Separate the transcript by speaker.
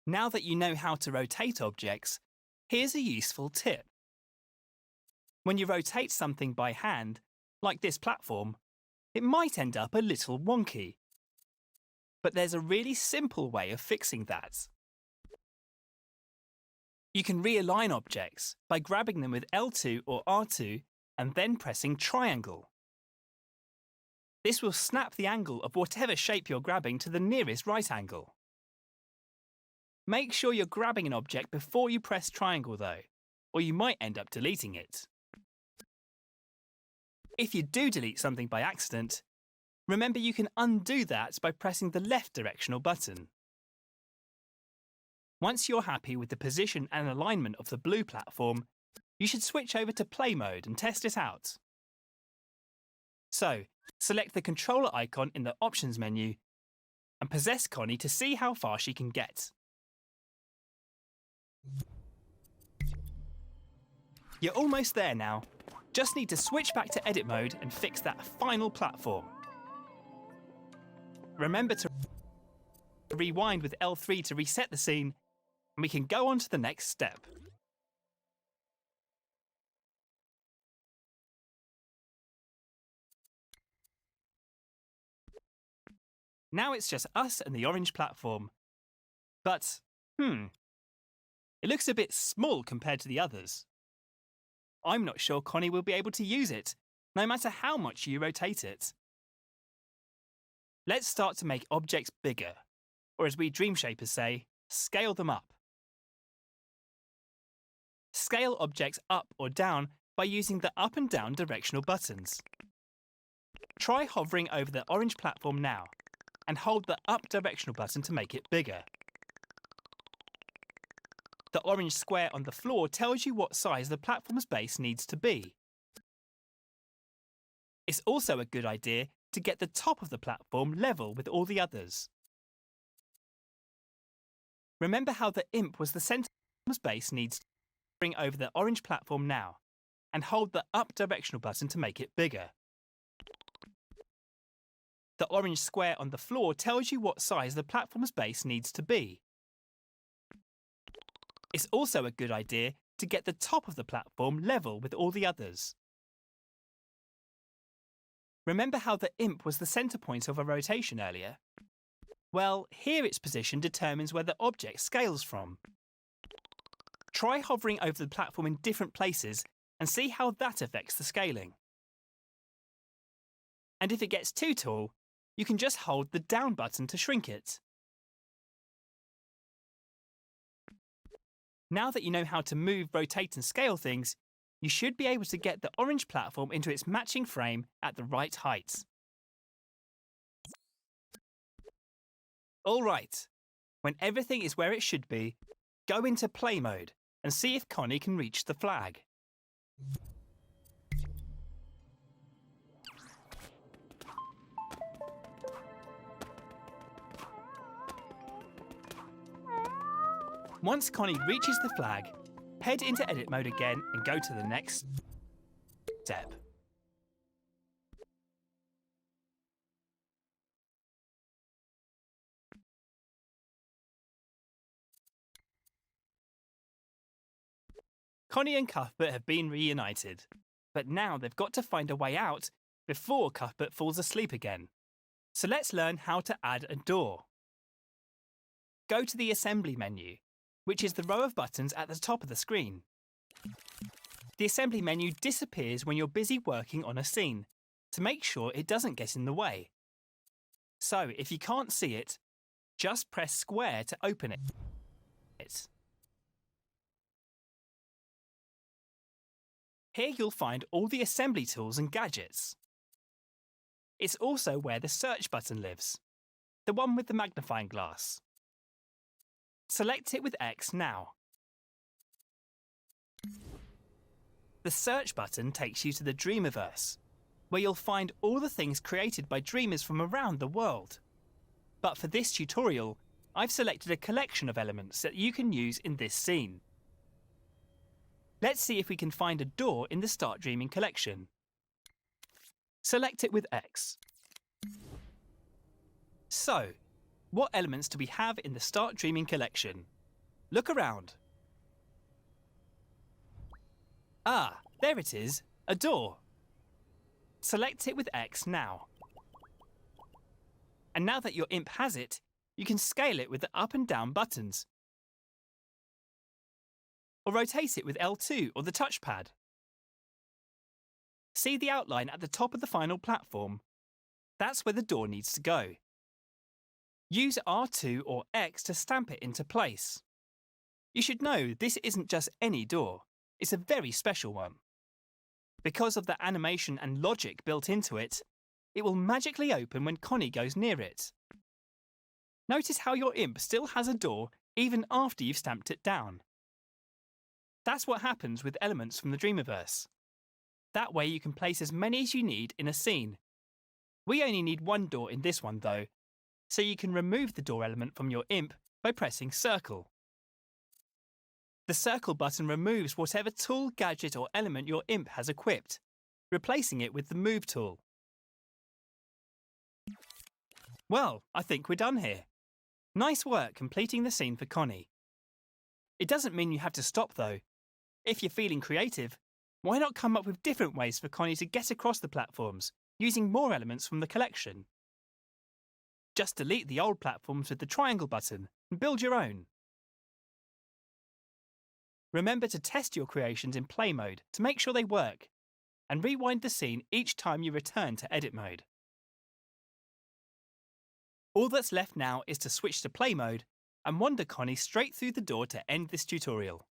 Speaker 1: Now that you know how to rotate objects, here's a useful tip. When you rotate something by hand, like this platform, it might end up a little wonky. But there's a really simple way of fixing that. You can realign objects by grabbing them with L2 or R2 and then pressing triangle. This will snap the angle of whatever shape you're grabbing to the nearest right angle. Make sure you're grabbing an object before you press triangle though, or you might end up deleting it. If you do delete something by accident, remember you can undo that by pressing the left directional button. Once you're happy with the position and alignment of the blue platform, you should switch over to play mode and test it out. So, select the controller icon in the options menu and possess Connie to see how far she can get. You're almost there now. Just need to switch back to edit mode and fix that final platform. Remember to rewind with L3 to reset the scene, and we can go on to the next step. Now it's just us and the orange platform. But, it looks a bit small compared to the others. I'm not sure Connie will be able to use it, no matter how much you rotate it. Let's start to make objects bigger, or as we dream shapers say, scale them up. Scale objects up or down by using the up and down directional buttons. Try hovering over the orange platform now, and hold the up directional button to make it bigger. The orange square on the floor tells you what size the platform's base needs to be. It's also a good idea to get the top of the platform level with all the others. Remember how the imp was the centre of the base needs to bring over the orange platform now, and hold the up directional button to make it bigger. The orange square on the floor tells you what size the platform's base needs to be. It's also a good idea to get the top of the platform level with all the others. Remember how the imp was the centre point of a rotation earlier? Well, here its position determines where the object scales from. Try hovering over the platform in different places and see how that affects the scaling. And if it gets too tall, you can just hold the down button to shrink it. Now that you know how to move, rotate and scale things, you should be able to get the orange platform into its matching frame at the right height. All right, when everything is where it should be, go into play mode and see if Connie can reach the flag. Once Connie reaches the flag, head into edit mode again and go to the next step. Connie and Cuthbert have been reunited, but now they've got to find a way out before Cuthbert falls asleep again. So let's learn how to add a door. Go to the assembly menu, which is the row of buttons at the top of the screen. The assembly menu disappears when you're busy working on a scene, to make sure it doesn't get in the way. So if you can't see it, just press square to open it. Here you'll find all the assembly tools and gadgets. It's also where the search button lives, the one with the magnifying glass. Select it with X now. The search button takes you to the Dreamiverse, where you'll find all the things created by dreamers from around the world. But for this tutorial, I've selected a collection of elements that you can use in this scene. Let's see if we can find a door in the Start Dreaming collection. Select it with X. So, what elements do we have in the Start Dreaming collection? Look around. Ah, there it is, a door. Select it with X now. And now that your imp has it, you can scale it with the up and down buttons. Or rotate it with L2 or the touchpad. See the outline at the top of the final platform? That's where the door needs to go. Use R2 or X to stamp it into place. You should know this isn't just any door, it's a very special one. Because of the animation and logic built into it, it will magically open when Connie goes near it. Notice how your imp still has a door even after you've stamped it down. That's what happens with elements from the Dreamiverse. That way you can place as many as you need in a scene. We only need one door in this one though, so you can remove the door element from your imp by pressing Circle. The Circle button removes whatever tool, gadget or element your imp has equipped, replacing it with the Move tool. Well, I think we're done here. Nice work completing the scene for Connie. It doesn't mean you have to stop though. If you're feeling creative, why not come up with different ways for Connie to get across the platforms, using more elements from the collection? Just delete the old platforms with the triangle button and build your own. Remember to test your creations in play mode to make sure they work, and rewind the scene each time you return to edit mode. All that's left now is to switch to play mode and wander Connie straight through the door to end this tutorial.